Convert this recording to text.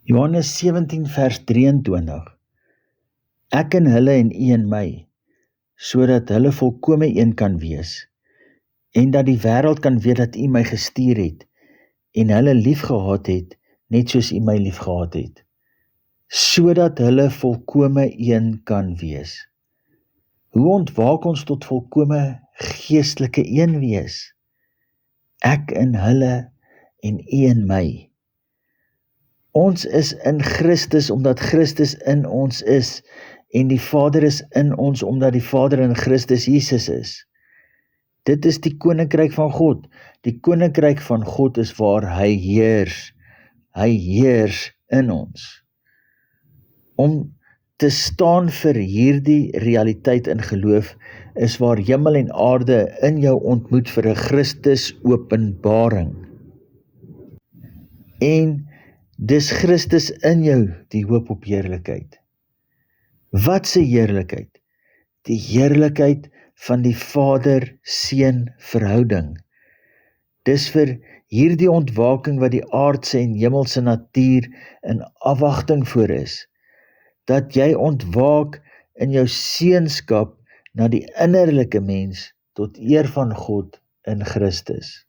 Johannes 17 vers 23. Ek in hulle en u in my, sodat hulle volkome een kan wees, en dat die wêreld kan weet dat u my gestuur het, en hulle liefgehad het, net soos u my liefgehad het, sodat hulle volkome een kan wees. Hoe ontwaak ons tot volkome geestelike een wees? Ek in hulle en u in my. Ons is in Christus omdat Christus in ons is, en die Vader is in ons omdat die Vader in Christus Jesus is. Dit is die koninkryk van God. Die koninkryk van God is waar hy heers. Hy heers in ons. Om te staan vir hierdie realiteit in geloof is waar hemel en aarde in jou ontmoet vir 'n Christus openbaring. En dis Christus in jou die hoop op heerlikheid. Wat se heerlikheid? Die heerlikheid van die Vader-Seun verhouding. Dis vir hierdie ontwaking wat die aardse en hemelse natuur in afwagting voor is, dat jy ontwaak in jou seunskap na die innerlike mens tot eer van God in Christus.